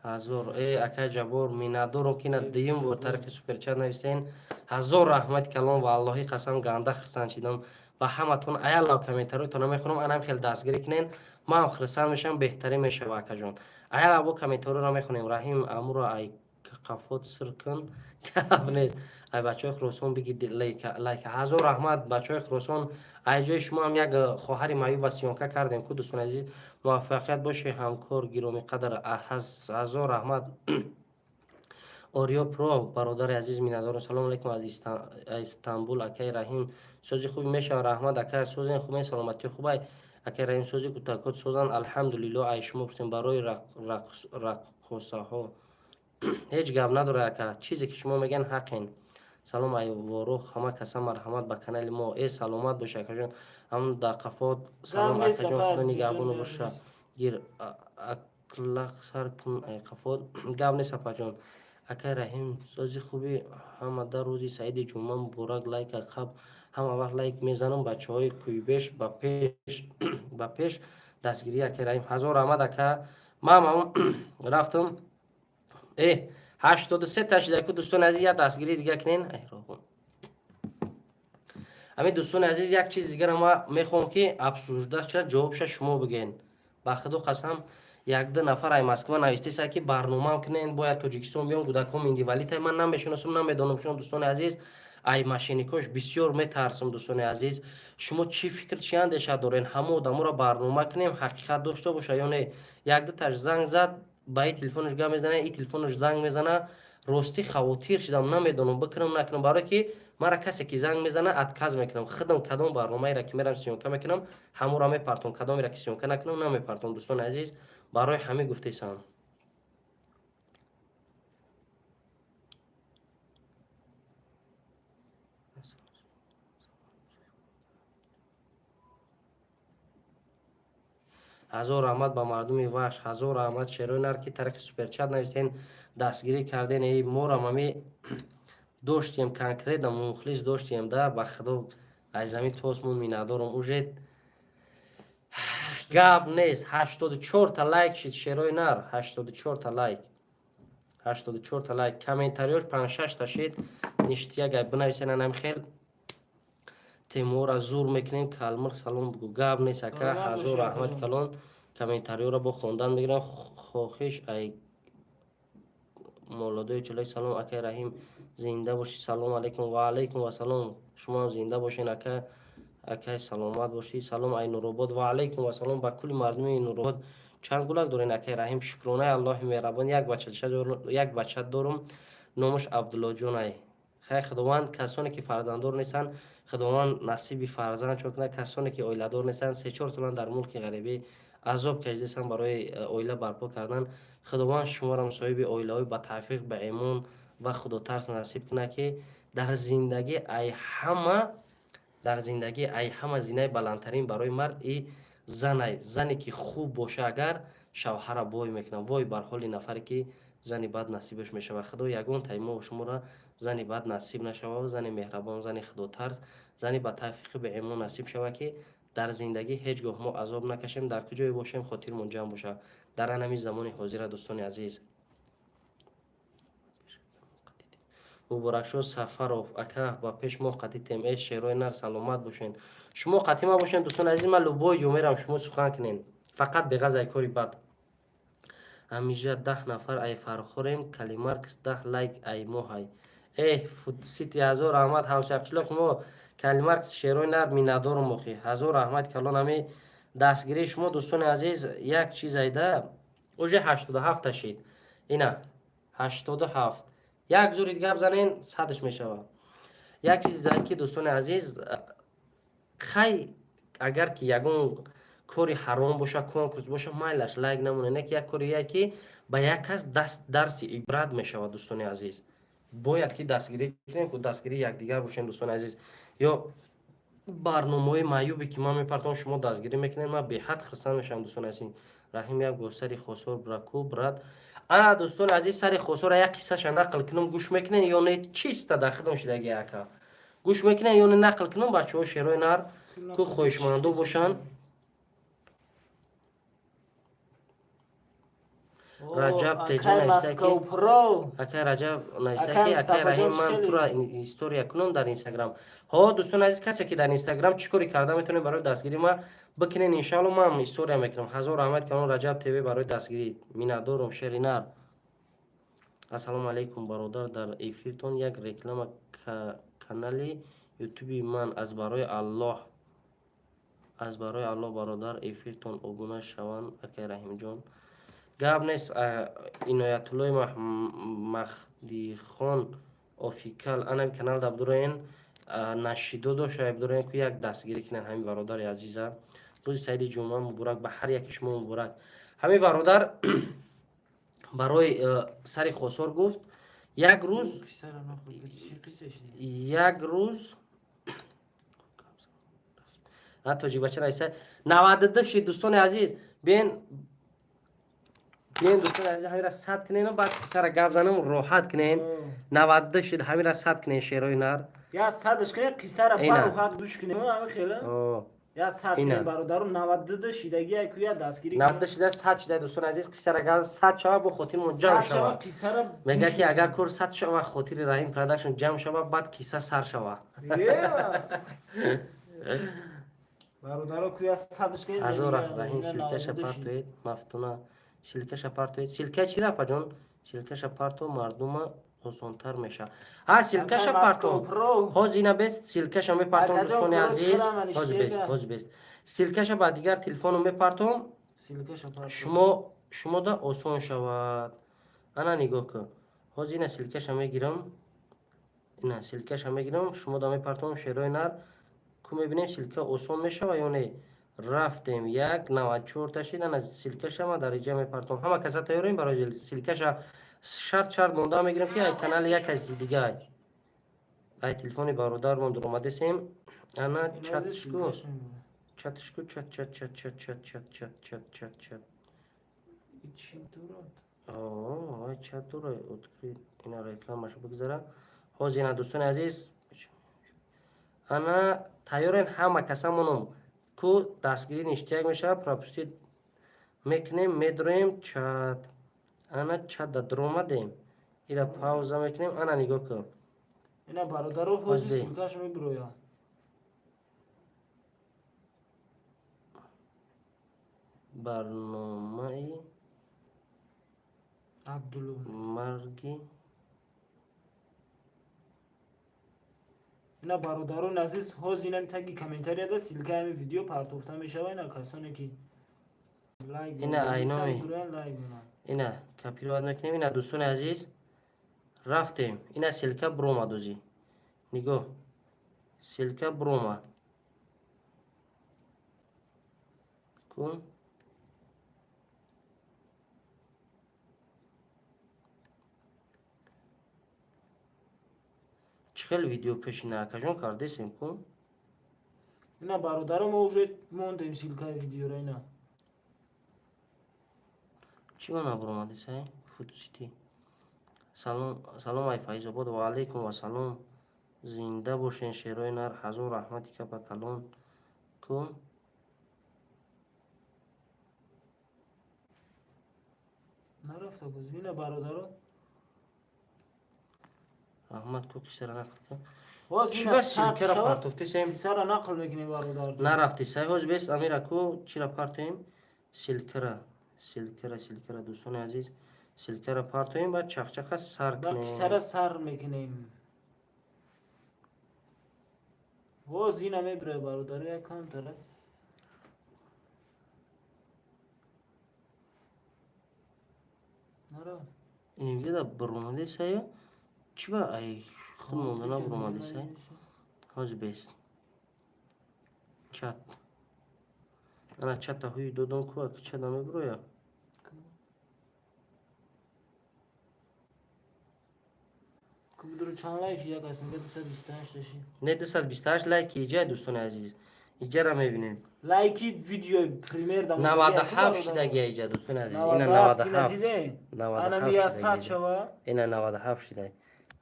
هزار ای اکا جبار میندارم که ندیم با طرف سوپر چت نویسین. هزار رحمت کلام والله قسم گنده خرسان شدم و همتون ایالا کامنتارتون میخونم. انم خیلی دستگیری کنین ما هم خرسان میشم بهتری میشه واکا جان. ایالا با کامنتار رو میخونیم. رحیم امور ای قفوت سر کن کم نیست. ای بچه های خراسان بگید لایک. هزار رحمت بچه های خراسان. ای جای شما هم یک خواهر معیوب و سیانکه کردیم که دوستان عزیز موفقیت باشه. همکار گرامی قدر هزار رحمت. آریا پرو برادر عزیز میندارم سلام علیکم از استانبول. اکای رحیم سوزی خوبی میشه رحمت اکای سوزن خوبه سلامتی خوبه اکای رحیم سوزی کوتاکوت سوزن الحمدلله. ای شما بستین برای رقصه ها هیچ گپ نداره اکا چیزی که شما میگن حقین. سلام ای وروخ همه کسا مرحمت به کانال ما. ای سلامت باشه اکا جان. هم دقفات سلام اکا جان خدا نگهبانو باشه. گیر اکلاق سر کن ای قفات گپ نیست اکا جان. اکا رحیم سازی خوبی همه در روزی سعید جمعه مبارک لایک عقب همه وقت لایک میزنم بچه های کویبش با پیش دستگیری اکا رحیم. هزار رحمت اکا ما رفتم 83 تشدید که دوستان عزیز یک دستگیری دیگه کنین. همین دوستان عزیز یک چیز دیگه ما میخوام که افسوس‌دار شد جوابش شما بگین. با خدا قسم یک دو نفر ای مسکو نوشته سه که برنامه کنین باید تاجیکستان بیام گودکام ایندی ولی تا من نمیشناسم نمیدونم. شما دوستان عزیز ای ماشینیکوش بسیار میترسم دوستان عزیز. شما چی فکر چی اندیشه دارین همه آدما را برنامه کنیم حقیقت داشته باشه یا نه. یک دو تاش زنگ زد با این تلفنش گام میزنه این تلفنش زنگ میزنه راستی خواتیر شدم نمیدونم بکنم نکنم برای که مرا کسی که زنگ میزنه اتکاز میکنم خودم کدام برنامه را که میرم سیونکه میکنم همون را میپرتم کدام را که سیونکه نکنم نمیپرتم دوستان عزیز. برای همه گفته سام هزار رحمت با مردم وحش. هزار رحمت شیرای نر که طرف سوپر چت نوشتین دستگیری کردین. ای مورم همی داشتیم کنکریت مخلص داشتیم ده به خدا از زمین توسمون می ندارم اوجه گاب نیست. 84 تا لایک شد شیرای نر 84 تا لایک 84 تا لایک کامنتاریوش 5 6 تا شد نشتی اگه بنویسین انم خیل تیمور از زور میکنیم کلمر سلام بگو گاب نیست اکا. هزار رحمت کلان کامنتاریو را با خوندن میگیرن خوخش ای مولادوی چلای سلام اکا رحیم زنده باشی. سلام علیکم و علیکم و سلام شما زنده باشین اکا. اکای سلامت باشی. سلام ای نورآباد و علیکم و سلام به کل مردم نورآباد. چند گلک دارین اکای رحیم؟ شکرانه الله مهربان. یک بچه دارم نامش عبدالله جون ای. خیر خداوند کسانی که فرزنددار نیستن خداوند نصیب فرزند چون کنه. کسانی که اویله دار نیستن 3-4 سال در ملک غریبی عذاب کشیدن برای اویله برپا کردن. خداوند شما را صاحب اویله های با توفیق به ایمان و خدا ترس نصیب کنه که در زندگی ای همه زینه بلندترین برای مرد ای زنی که خوب باشه اگر شوهر بای میکنه. وای بر حال نفری که زنی بد نصیبش میشه. خدا یگان تایما و شما را زنی بد نصیب نشوه و زنی مهربان، زنی خدا ترس، زنی با توفیق به ایمان نصیب شوه که در زندگی هیچگاه ما عذاب نکشیم. در کجای باشیم خاطرمون جمع باشه. در همین زمان حاضر دوستان عزیز مبارک شد سفرов اکا با پیش ما قدیتیم. ای شیرای نر سلامت باشین. شما قدیما باشین دوستان عزیز. من لوبای جمعرم شما سخن کنین فقط بغض ای کاری بد. همیشه 10 نفر ای فرخوریم کلیمارکس 10 لایک ای موهای. ای سیتی هزار رحمت همشقشلق ما کلیمارکس شیرای نر می ندارم مخی هزار رحمت کلان همی دستگیری شما دوستان عزیز. یک چیز ایده اوجه 87 تشید اینا 87 یک زوری دیگه بزنین صدش میشوه. یک چیز دیگه که دوستان عزیز خی اگر که یگون کاری حرام باشه کنکوس باشه مایلش لایک نمونه نه که یک کاری که به یک کس درس عبرت میشوه دوستان عزیز. باید که دستگیری کنیم که دستگیری یکدیگر باشین دوستان عزیز. یا برنامه‌های معیوبی که من میپرتم شما دستگیری میکنین من به حد خرسان میشم دوستان عزیز. رحیم یک گوسری خسور برکو برد. انا دوستان عزیز سری خسور یک قصه نقل کنم گوش میکنین یا نه چیست داخل شده یکا گوش میکنین یا نه نقل کنم بچه‌ها شیرای نر کو خوشمندو باشن. رجب تجان ایسته که اکای رجب نایسته که اکای رحیم من تو را استوری کنم در اینستاگرام. ها دوستان عزیز کسی که در اینستاگرام چیکاری کرده میتونه برای دستگیری ما بکنین ان شاء الله ما هم استوری میکنم. هزار رحمت کنم رجب تیوی برای دستگیری میندارم شیرینر. السلام علیکم برادر در ایفیرتون یک رکلام کانال یوتیوب من از برای الله برادر ایفیرتون ابونه شوند اکای رحیم جان. گپ نیست عنایت الله مهدی خان افیکال انا کانال داب دورین نشیدو دو شاید دورین که یک دستگیری کنن همین برادر عزیزه. روز سعید جمعه مبارک به هر یک شما مبارک. همین برادر برای سری خسور گفت یک روز حتی جی بچه رایسته 92 شید دوستان عزیز. بین دوستان عزیز همین را صد کنین و بعد سر گپ زنم راحت کنین. 92 شید همین را صد کنین شیرای نر یا صدش کنین قصه را راحت گوش کنین همه خیلی یا صد کنین برادرم 92 شیدگی اکویا دستگیری 92 شیده 100 شیده دوستان عزیز قصه را گپ 100 شوه با خاطر جمع شوه. میگه که اگر کور 100 شوه خاطر رحیم پروداکشن جمع شوه بعد قصه سر شوه. برادرو کویا صدش کنین هزار رحیم سیلکش پارتوید مفتونه سیلکش پارتوید سیلکه چی را پجون سیلکش پارتو مردم آسانتر میشه. ها سیلکش پارتو ها زینا بست سیلکش میپرتم دوستان عزیز. ها بست سیلکش با دیگر تلفن میپرتم شما دا آسان شود. انا نگاه کن ها زینا سیلکش میگیرم اینا سیلکش میگیرم شما دا میپرتم شیرای نر که میبینیم سیلکه آسان میشه و یا نه. رفتیم یک 94 تشیدن از سیلکش ما در اینجا میپرتم. همه کسا تیاریم برای سیلکش شرط مونده میگیریم که کانال یک از دیگه ای تلفن برادر من در اومده سیم انا چتشکو چت آه چت داره اتکری اینا رکلامش بگذاره. حاضرین دوستان عزیز انا تیارین همه کسامونم کو دستگیری اشتیاق میشه پراپوستید میکنیم میدریم چت انا چت درومه دیم ایرا پاوزا میکنیم انا نگاه کن اینا برادرو حوزی سیلکاش میبرویا برنامه ای مرگی اینا برادران عزیز ها اینم تگی کامنتاری ده سیلکه همین ویدیو پرتوفته میشه و اینا کسانی که لایک اینا اینامی لایک میکنن. اینا کپیرواد میکنیم. اینا دوستان عزیز رفتیم. اینا سلکه بروما دوزی نگاه سلکه بروما کن چخل ویدیو پیشی نکجون کرده سیم کن اینا برادرم اوجه موندیم سیلکه ویدیو را اینا چی بنا بروما دیسه فوتوسیتی سلام ای فایز آباد و علیکم و سلام زنده باشین شیرای نر حضور رحمتی که به کلان کن نرفته بازی اینا برادرم رحمت کو کسی را نقل کن باز چی اینا بس صد سلکه را شد پرتوفتی سیم کسی را نقل میکنی برادر جون. نرفتی سعی هاش بیست امیر کو چی را پرتویم سلکه را دوستان عزیز سلکه را پرتویم بعد چخچخ سر با کنیم کسی سر میکنیم باز اینا میبره برادر یکم تره نرفت این ویدیو دا برومالی سعی چی با ای خود موندنا برومالی سعی هاش بیست چت انا چت هوی دودون کو که چه دامه برویا کمبیدرو چند لایش یک هست میگه 228 داشتی نه 228 لایک ایجا دوستان عزیز ایجا را میبینیم لایکی ویدیو پریمیر دامو 97 شده ایجا دوستان عزیز اینا 97 انا میا 100 شوا اینا 97 شده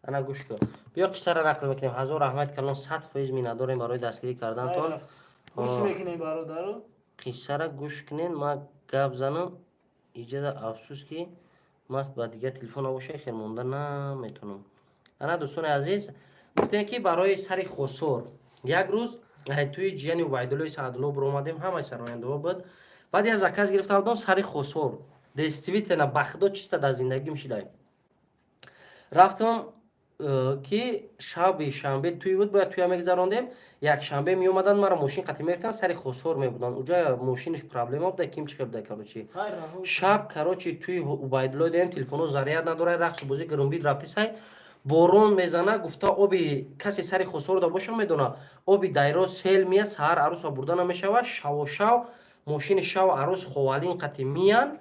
انا گوش کن بیا قصه را نقل میکنیم حضور رحمت کلان 100 فیض می نداریم برای دستگیری کردن تون گوش میکنیم برادرو قصه را گوش کنین ما گپ زنم ایجا دا افسوس که ماست با دیگه تلفن باشه خیر مونده نمیتونم انا دوستان عزیز گفتن که برای سر خسور یک روز توی جیانی وایدلوی سعدلو برو اومدیم همه سراینده بود بعد از کس گرفته بودم سر خسور دستویت نه بخدا چیستا در زندگی میشیدم رفتم که شب شنبه توی بود باید توی هم گذراندیم یک شنبه می اومدن مرا ماشین قطعی میرفتن سر خسور می بودن اونجا ماشینش پرابلم بود کیم چی خیلی کروچی شب کروچی توی عبیدالله دیدم تلفنو ضریت نداره رقص بازی گرنبید رفتی سای بارون میزنه گفته آبی کسی سر خسور دا باشه میدونه آبی دایره سیل میاد سحر عروس بردن میشوه شو ماشین شو عروس خوالین قطعی میان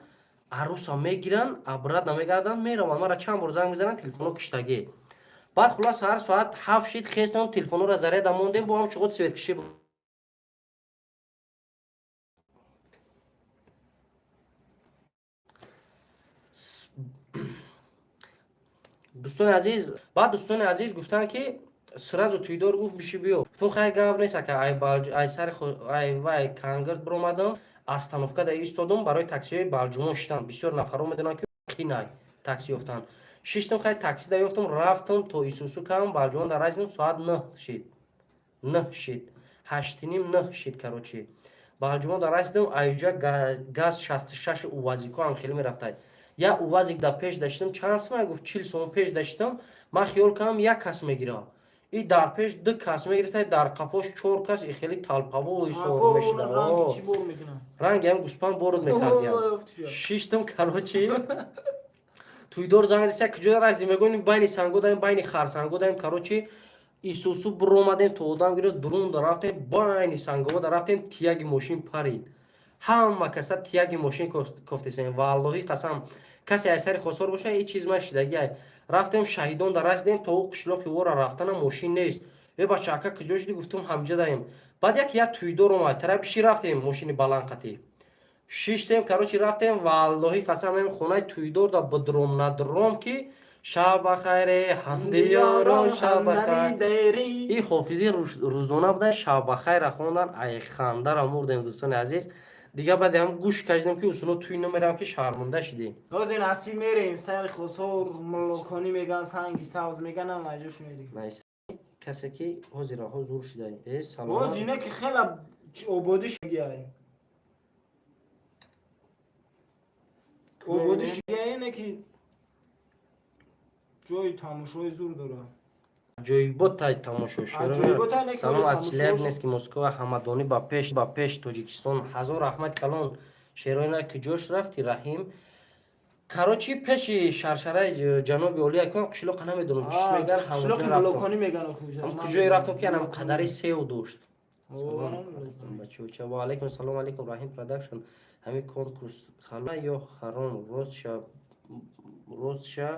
عروس ها میگیرن ابرد نمیگردن میرون مرا چند بار زنگ میزنن تلفنو کشتگی بعد خلاص هر ساعت 7 شید خستم تلفنو را زره دموندیم با هم چقدر سویت کشی دوستان عزیز بعد دوستان عزیز گفتن که سرز و تویدار گفت بشی بیو گفتم خیلی گپ نیست که ای سر ای وای کانگرد بر اومدم استانوفکا دا ایستادم برای تاکسی بالجوم شدم بسیار نفر میدونن که خینای تاکسی یافتن ششتم خیلی تاکسی دا یافتم رفتم تو ایسوسو کام بالجوم در رسیدم ساعت 9 شید 8 نیم 9 شید کروچی بالجوم در رسیدم ایجا گاز 66 اوازیکو هم خیلی میرفته یا اوازیک دا پیش داشتم چند سمه گفت 40 سوم پیش داشتم ما خیال کنم یک کس میگیره این در پیش دو کس میگرفته در قفاش 4 کس ای خیلی تلپاو ایسور میشد رنگی چی بور میکنن رنگ هم گوسپان بورد میکردیم شیشتم کروچی توی دور زنگ زیسته کجا رسیدیم میگونیم بین سنگو داریم بین خرسنگو داریم کروچی ایسوسو برو اومدیم تو آدم گیره درون در رفتیم بین سنگو در رفتیم تیاگی ماشین پرید همه کسا تیاگی ماشین کفتیسیم والله قسم کسی اثر خسار باشه این چیز من شدگی رفتیم شهیدان در رسیدیم تو قشلاقی ورا رفتن ماشین نیست ای بچه اکا کجا شدی گفتم همجا داریم بعد یک توی دور اومد طرف بشی رفتیم ماشین بلند شیشتیم کروچی رفتیم والله قسم این خونه توی دور دا بدروم ندروم که شب خیر حمد یاران شب خیر این حافظی روزانه بوده شب خیر خوندن ای خنده را مردیم دوستان عزیز دیگه بعد هم گوش کشیدم که اصلا توی نمیرم که شرمنده شدیم باز این اصلی میریم سر خسور ملوکانی میگن سنگی ساوز میگن هم نجاش میریم کسی که حاضر حضور شده سلام باز اینه که خیلی عبادی شگیه عبادی شگیه اینه که جای تماشای زور داره ҷойботай тамошошӯёро аҷоиботай не салом коли аз челябинск тамошош ки Москва ҳамадонӣ ба пеш Тоҷикистон ҳазор раҳмат калон шероина куҷош рафти Раҳим карочи пеши шаршараи ҷаноби Олия кон қишлоқа намедонам чиш меган шлох ҳамонҷо рафтам молоконӣ меган хужа ҳам куҷое рафтам ки анам қадари сеу дошт Салом бачауча ва алайкум салом алайкум Раҳим продакшн ҳамин конкурс халва ё харом ростша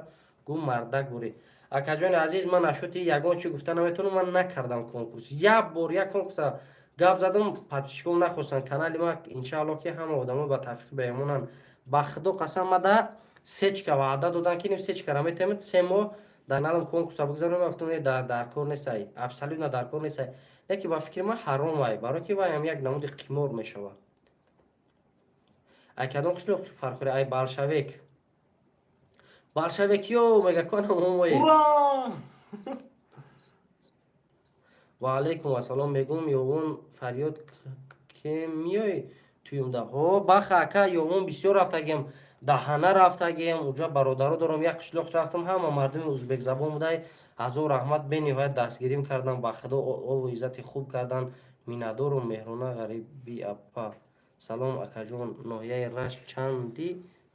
гу мардак бурӣ акаҷони азиз ман ашоти ягон чи гуфта наметавонам ман накардам конкурс як бор як конкурса гап задам подписчиком нахостанд канали ма иншаалло ки ҳама одамо ба тавфиқи баёмонанд ба худо қасам мада сечка ваъда додан ки ним сечка раметамед 3 моҳ дар налам конкурса бигзарам гуфтам дар кор несай абсолютно дар кор несай яки ба фикри ман ҳаром ай барои ки вай ҳам як намуди қимор мешавад ай кадом қишлоқ фархӯре ай балшавекиё мегаконам омои ура ва алайкум ассалом мегум ёвон фарёд ке миёй туюмда ҳо баха ака ёвон бисёр рафтагем даҳана рафтагем уҷа бародаро дорам як қишлоқ рафтам ҳама мардуми узбекзабон будай ҳазор раҳмат бениҳоят дастгирим кардан ба худо ову иззати хуб кардан миннатдорум меҳрона ғариби апа салом акаҷон ноҳияи рашт чандӣ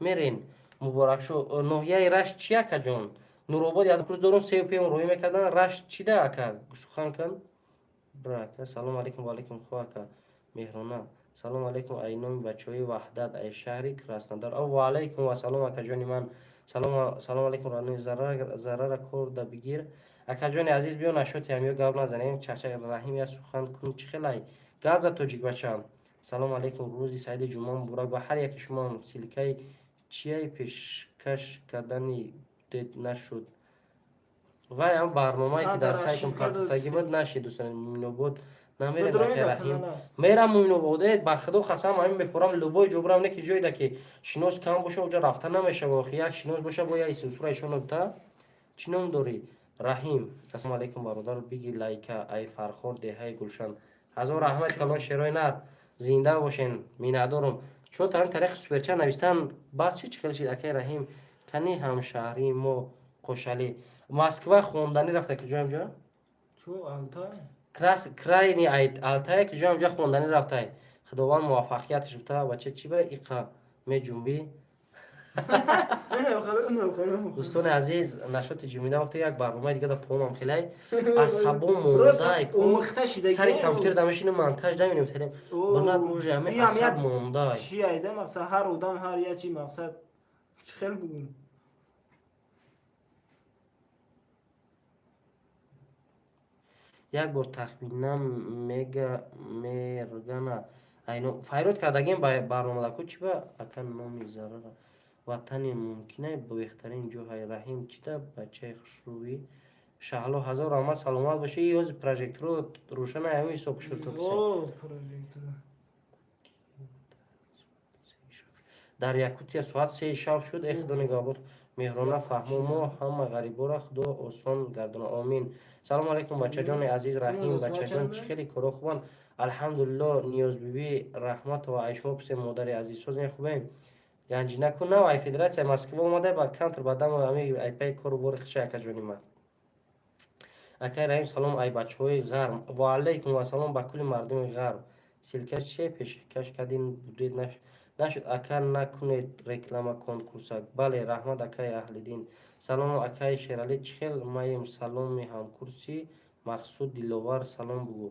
мерен муборакшо ноҳияи рашт чи акаҷон нуробод як рӯз дорум сеу пиём роҳӣ мекардан рашт чида ака сухан кан бра ака салом алайкум ва алайкум хо ака меҳрона салом алайкум ай номи бачаҳои ваҳдат ай шаҳри краснодар ва алайкум ассалом акаҷони ман салом алайкум ранои зарара корда бигир акаҷони азиз биё нашоти ҳамё гап назанем чачак Раҳим я сухан кун чи хелай гап за тоҷикбачаам салом алайкум рӯзи саиди ҷумъа муборак ба ҳар яки шумо силкаи чияй пешкаш кардани дед нашуд вай ҳам барномае ки дар сайтам картотагӣ буд нашид дӯстон муинобод намерем Раҳим мерам муинободе ба худо қасам ҳамин мефурам любой ҷобрам не ки ҷойда ки шинос кам боша уҷа рафта намешава охи як шинос боша бо я исмсура ишонобта чӣ ном дорӣ Раҳим ассалому алайкум бародар биги лайка ай фархор деҳаи гулшан ҳазор раҳмат калон шерои нар зинда бошен миннатдорум чун дар тариқи суперчат навистан бас чи хел шид акай Раҳим кани ҳамшаҳрии мо қошалӣ Москва хонданӣ рафта ки ҷоям ҷо чо алтай крайни алтая ки ҷоям ҷо хонданӣ рафтай худованд муваффақияташ буда бача чи ба иқа меҷунбӣ дӯстони азиз нашоти ҷумида вақте як барномаи дига да помам хелай асабон мондай сари компютер дамешини монтаж даминем телем бана рӯжи ҳаме асаб мондай чи айда мақсад ҳар одам ҳар я чи мақсад чи хел бугун як бор тахминан мергана айно файрод кардагем ба барномадаку чи ба ака номи зарара ватани мумкинай ба бехтарин ҷоҳай Раҳим чида бачаи хушрӯӣ шаҳло ҳазор раҳмат саломат бошӣ ёз прожекторо рӯшана ҳамин ҳисоб шуртописа дар якутия соат 3 шаб шуд эх худо нигоҳбон меҳрона фаҳмо мо ҳама ғарибора худо осон гардона омин салом алайкум бачаҷони азиз Раҳим бачаҷон чӣ хеле кора хубанд алҳамдулилло ниёзбиби раҳматова ай шумо писем модари азизсоз хубем ганҷинаку нав ай федератсияи Москва омадай ба кантр ба дам ами ай пай кору бори хиша акаҷони ман акай Раҳим салом ай бачаҳои ғарб ва алайкум ассалом ба кулли мардуми ғарб силкаш чие пешкаш кардин будед нашуд ака накунед реклама конкурса бале раҳмат акай аҳлиддин салом акай шералӣ чӣ хел маем саломи ҳамкурси мақсуд диловар салом бугӯ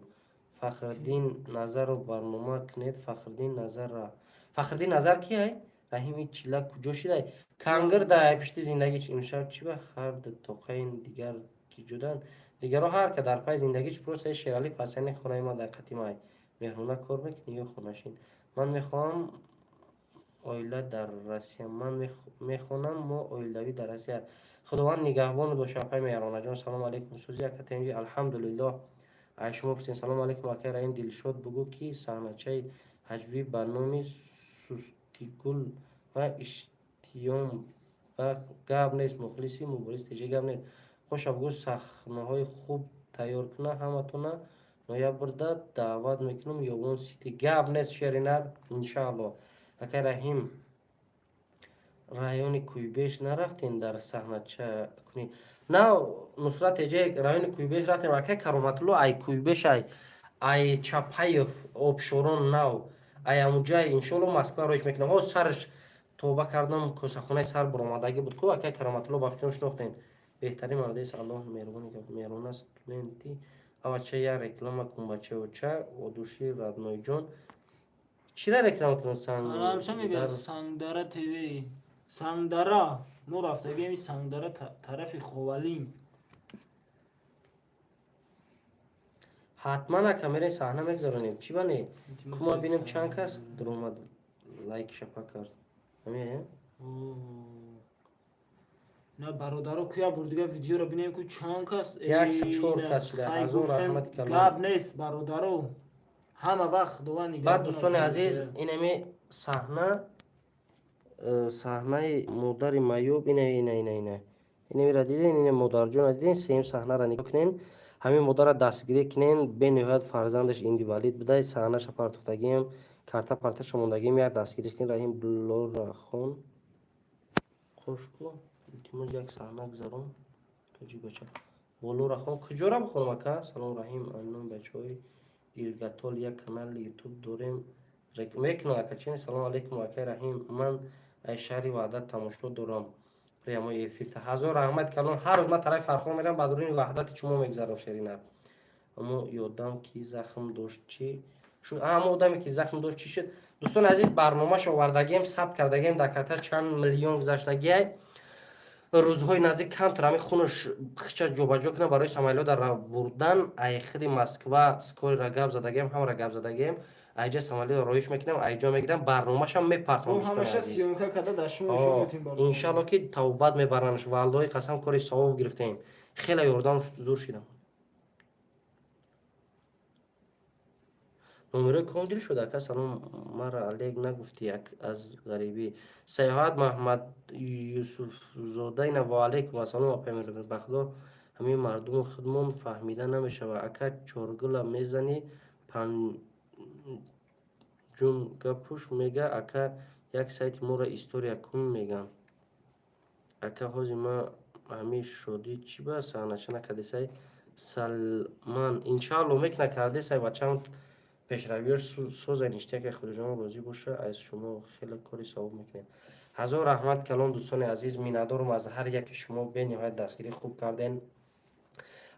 фахриддин назарро барнома кунед фахриддин назар ки ай Раҳими чилак куҷо шидай кангир дар пишти зиндагӣ имшаб чи ба хард тоқаи дигар ки ҷудан дигаро ҳар ка дар пай зиндагӣ чи просто шералӣ пасяни хонаи ма дар қатимай меҳрона кор мекунӣ ё хонашин ман мехоҳам оила дар Россия ман мехонам мо оилавӣ дар Россия худованд нигаҳбон боша апай меҳронаҷон салом алайкум сӯзи акатенҷи алҳамдулиллоҳ ай шумо пурсен салом алайкум акай Раҳим дилшод бугӯ ки саҳначаи ҳаҷвӣ ба номи сустигул ва иштиём ба гап нест мухлиси муборис теҷа гап нест хоша бугӯ сахнаҳои хуб тайёр куна ҳаматона ноябрда даъват мекунам ёвон сити гап нест шери нар иншаалло акай Раҳим райони Куйбеш нарафтин дар саҳна ча кунӣ? На Нусрат эҷа райони Куйбеш рафтем. Ака Кароматулло ай Куйбеш ай Чапаев обшорон нав ай амуҷа иншоалло Москва роиш мекунам. Ҳоз сарш توبه کردم کسخونه سر برآمدگی بود که اگه کرامت الله بافتیم شناختین بهترین مرد است الله مهربانی که مهربان است لنتی اما چه یا رکلام کن بچه و چه و دوشی رادنوی جون چی را رکلام کنن سنگ کانال چه میگه سنگدره تیوی سنگدره ما رفتگی می سنگدره طرف خوالین حتما کامرای صحنه میگذارونیم چی بانی کما بینیم چند کس در اومد لایک شپا کرد همین نه برادرها کویا بردگاه ویدیو رو بینیم که چند کس یک چهار کس شده حضور رحمت کلام گاب نیست برادرها همه وقت دوانی بعد دوستان عزیز اینمی صحنه مادر معیوب اینه را دیدین این مادر جون دیدین سیم صحنه را نگاه کنین همین مادر را دستگیری کنین به نهایت فرزندش اندیوالید بده صحنه ش پرتوختگیم کارتا پرتا شموندگیم یک دستگیری کنین رحیم بلور خون خوش کو تیمون یک صحنه گذارم کجی بچه بلور خون کجا را بخونم اکا سلام رحیم انون بچه‌های ایرگاتول یک کانال یوتیوب داریم میکنم اکا چین سلام علیکم اکا رحیم من ای شهری وحدت تماشا دارم پریامای افیرت هزار رحمت کلان هر روز من طرف فرخان میرم بعد روی وحدت شما میگذارم شیرینه اما یادم کی زخم داشت چی شد اما آدمی که زخم داشت چی شد دوستان عزیز برنامه شو آوردگیم ثبت کردگیم در کتر چند میلیون گذشتگی روزهای نزدیک کم تر خونش خچ جوبجو کنه برای سامایلو در بردن ای خدی مسکو سکوری را گاب زدگیم هم را گاب زدگیم ایجا سامایلو رویش میکنم ایجا میگیرم برنامه‌ش هم میپرتم دوستان همیشه سیونکا کدا داشتم ان شاء الله که توبت میبرنش والدای قسم کاری ثواب گرفتیم خیلی یاردم زور شدم نمره کامل شده که سلام مرا علیک نگفتی یک از غریبی سیاحت محمد یوسف زاده اینا و علیکم السلام پیامبر بخدا همین مردم خودمون فهمیده نمیشه و اکا چورگلا میزنی پن جون گپوش میگه اکا یک سایت مورا استوریا کن میگن اکا خوزی ما همین شدی چی با سانشنا کدی سای سلمان انشالله میکنه کرده سای بچه‌م پیشروی سوز نشته که خود شما روزی باشه از شما خیلی کاری ثواب میکنید هزار رحمت کلام دوستان عزیز میندارم از هر یک شما به نهایت دستگیری خوب کردین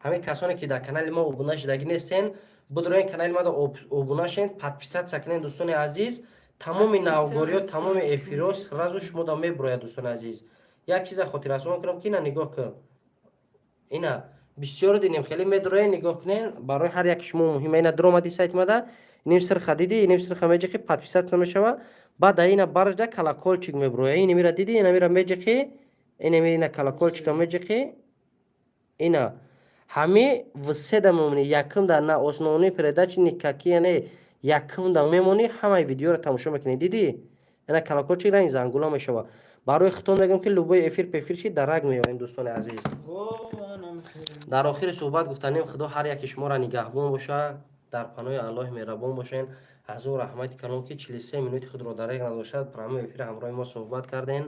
همین کسانی که در کانال ما ابونه شدگی نیستین بدروین کانال ما دا ابونه شین подписаться سکنین دوستان عزیز تمام نوگاری و تمام افیروس رازو شما دا میبروید دوستان عزیز یک چیز خاطر رسان کنم که اینا نگاه کن اینا بسیار دیدیم خیلی میدروین نگاه کنین برای هر یک شما مهمه اینا درآمدی سایت ما دا اینم سر خدیدی اینم سر خمیجه که подписаться میشوه بعد اینا برجا کلاکولچیک میبروید این میرا دیدی اینا میرا میجه که اینا کلاکولچیک میجه که اینا همه وسیده میمونی یکم در نه اسنونی پرداچ نیکاکی نه یکم در میمونی همه ویدیو رو تماشا میکنی دیدی اینا کلاکولچیک را این زنگولا میشوه برای ختم میگم که لوبای افیر پفیر چی درک میارین دوستان عزیز در آخر صحبت گفتنیم خدا هر یک شما را نگهبان باشه در پناه الله مهربان باشین حضور رحمت کلام که 43 مینوت خود را درک نداشت برنامه افیر همراه ما صحبت کردین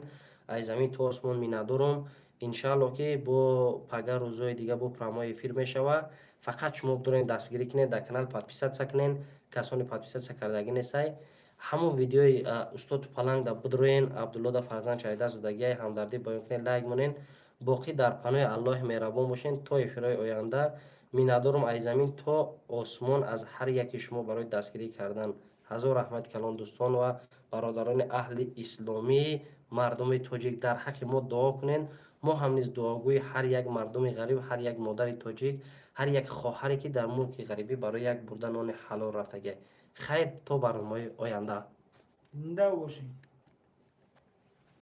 از زمین تو آسمان میندارم انشالله که با پگاه روزهای دیگه با برنامه افیر میشوه فقط شما بدونین دستگیری کنین در کانال подписаться کنین کسانی подписаться کردگی نیستای همون ویدیوی استاد پلنگ در بدروین عبدالله در فرزند شهیده زدگی همدردی بیان کنین لایک مونین باقی در پناه الله مهربان باشین تا افیرای آینده میندارم ای زمین تا آسمان از هر یکی شما برای دستگیری کردن هزار رحمت کلام دوستان و برادران اهل اسلامی مردم تاجیک در حق ما دعا کنین ما هم نیز دعاگوی هر یک مردم غریب هر یک مادر تاجیک هر یک خواهری که در ملک غریبی برای یک بردن آن حلال رفتگی خیر تا برنامه آینده زنده باشین